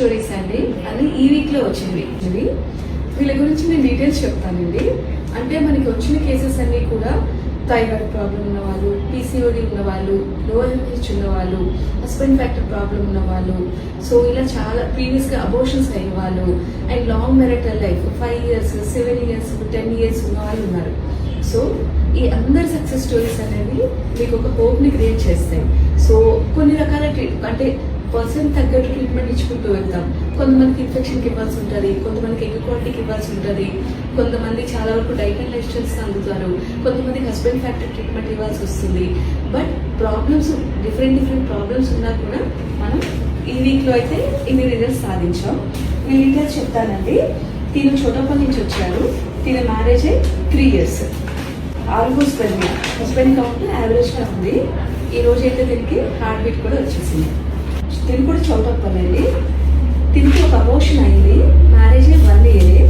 Stories అండి అది ఈ వీక్ లో వచ్చింది. వీళ్ళ గురించి నేను డీటెయిల్స్ చెప్తానండి. అంటే మనకి వచ్చిన కేసెస్ అన్ని కూడా థైరాయిడ్ ప్రాబ్లం ఉన్న వాళ్ళు, పీసీఓడి ఉన్న వాళ్ళు, లోవర్ హెచ్ ఉన్న వాళ్ళు, హస్బెండ్ ఫ్యాక్టర్ ప్రాబ్లం ఉన్న వాళ్ళు, సో ఇలా చాలా ప్రీవియస్ గా అబోర్షన్స్ అయిన వాళ్ళు, and long marital life 5 years 7 years 10 years ఉన్న వాళ్ళు ఉన్నారు. సో ఈ అందరి సక్సెస్ స్టోరీస్ అనేవి మీకు ఒక హోప్ ని క్రియేట్ చేస్తాయి. సో కొన్ని రకాల అంటే పర్సన్ తగ్గట్టు ట్రీట్మెంట్ ఇచ్చుకుంటూ వెళ్తాం. కొంతమందికి ఇన్ఫెక్షన్కి ఇవ్వాల్సి ఉంటుంది, కొంతమందికి ఎగ్ క్వాలిటీకి ఇవ్వాల్సి ఉంటుంది, కొంతమంది చాలా వరకు డైట్ అండ్ లైఫ్ స్టైల్స్ అందుతారు, కొంతమందికి హస్బెండ్ ఫ్యాక్టర్ ట్రీట్మెంట్ ఇవ్వాల్సి వస్తుంది. బట్ ప్రాబ్లమ్స్ డిఫరెంట్ ప్రాబ్లమ్స్ ఉన్నా కూడా మనం ఈ వీక్లో అయితే ఇన్ని రిజల్ట్స్ సాధించాం. నేను డీటెయిల్స్ చెప్తానండి. తిను చోటపల్లి నుంచి వచ్చారు. తిన మ్యారేజ్ 3 years. ఆల్మోస్ట్ పెరిగి హస్బెండ్ కౌంట్ యావరేజ్గా ఉంది. ఈ రోజు అయితే దీనికి హార్ట్ బీట్ కూడా వచ్చేసింది. తిని కూడా చౌటప్పల్లి అండి. తినికి ఒక అబోర్షన్ అయింది. Marriage 1 year.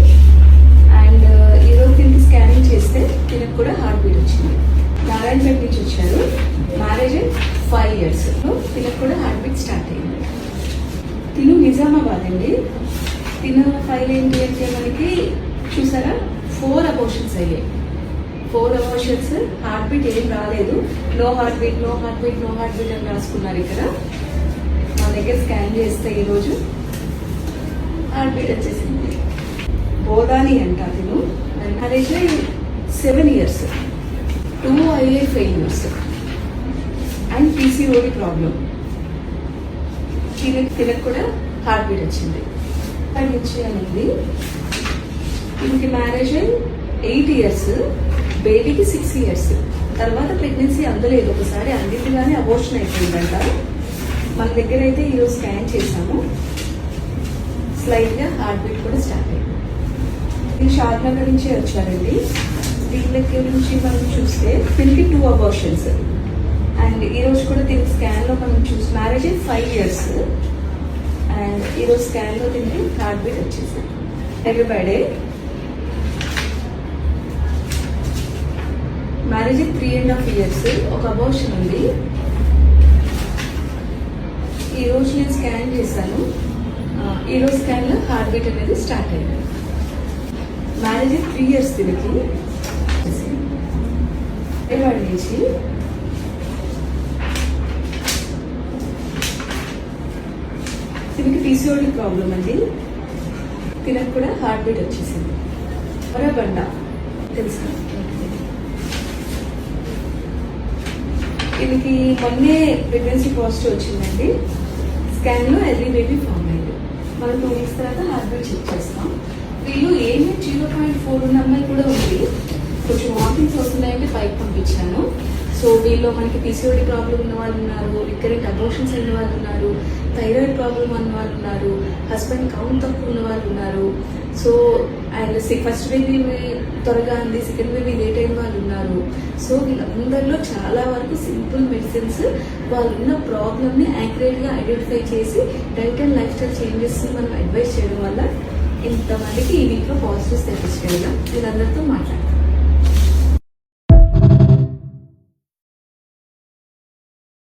అండ్ ఈరోజు తినికి స్కానింగ్ చేస్తే తినకు కూడా హార్ట్ బీట్ వచ్చింది. నారాయణపేట నుంచి వచ్చారు. Marriage 5 years. తినకు కూడా హార్ట్ బీట్ స్టార్ట్ అయింది. తిను నిజామాబాద్ అండి. తిన ఫైల్ ఏంటి అంటే మనకి చూసారా 4 abortions అయ్యాయి. 4 abortions, హార్ట్ బీట్ ఏం రాలేదు. నో హార్ట్ బీట్ అని రాసుకున్నారు. ఇక్కడ మా దగ్గర స్కాన్ చేస్తే ఈరోజు హార్ట్ బీట్ వచ్చేసింది. బోధాని అంట తిను. Marriage 7 years, 2 IVF failures and PCOD problem. తినకు కూడా హార్ట్ బీట్ వచ్చింది. అది అనేది దీనికి మ్యారేజ్ 8 years, బేబీకి 6 years. తర్వాత ప్రెగ్నెన్సీ అందలేదు. ఒకసారి అందింది కానీ అబోర్షన్ అయిపోయిందంట. మన దగ్గర అయితే ఈరోజు స్కాన్ చేసాము. స్లైట్గా హార్ట్ బీట్ కూడా స్టార్ట్ అయింది. ఇది షాద్నగర్ నుంచి వచ్చారండి. వీళ్ళకి నుంచి మనం చూస్తే దీనికి 2 abortions. అండ్ ఈరోజు కూడా దీని స్కాన్లో మనం చూసి మ్యారేజ్ 5 years. అండ్ ఈరోజు స్కాన్లో దీనికి హార్ట్ బీట్ వచ్చేసింది. Everybody marriage 3.5 years. ఒక అబోర్షన్ ఉంది. ఈరోజు నేను స్కాన్ చేశాను. ఈరోజు స్కాన్లో హార్ట్ బీట్ అనేది స్టార్ట్ అయింది. మ్యారేజ్ 3 years దీనికి. వాడి నుంచి దీనికి పీసీఓడి ప్రాబ్లం అండి. తినకు కూడా హార్ట్ బీట్ వచ్చేసింది. బండ తెలుసు. దీనికి మొన్నే ప్రెగ్నెన్సీ పాజిటివ్ వచ్చిందండి. స్కాన్లో ఎర్లీ బేబీ ఫామ్ అయింది. మనం 2 weeks తర్వాత హార్ట్ బీట్ చెక్ చేస్తాం. వీళ్ళు ఏమి 0.4 ఉన్న అమ్మాయి కూడా ఉంది. కొంచెం వాకింగ్స్ వస్తున్నాయంటే పైకి పంపించాను. సో వీళ్ళు మనకి పీసీఓడి ప్రాబ్లం ఉన్న వాళ్ళు ఉన్నారు, రికరెంట్ అబోర్షన్స్ అయిన వాళ్ళు ఉన్నారు, థైరాయిడ్ ప్రాబ్లం ఉన్న వాళ్ళు ఉన్నారు, హస్బెండ్ కౌంట్ తక్కువ ఉన్న వాళ్ళు ఉన్నారు. సో అండ్ ఫస్ట్ బేబీ త్వరగా అంది, సెకండ్ బేబీ లేట్ అయిన వాళ్ళు ఉన్నారు. సో వీళ్ళందరిలో చాలా వరకు సింపుల్ మెడిసిన్స్ వాళ్ళు ఉన్న ప్రాబ్లమ్ని యాక్యురేట్గా ఐడెంటిఫై చేసి diet and life style changes మనం అడ్వైస్ చేయడం వల్ల ఇంతమందికి ఈ వీక్లో పాజిటివ్స్ తెప్పించగలిగాం. వీళ్ళందరితో మాట్లాడతాం.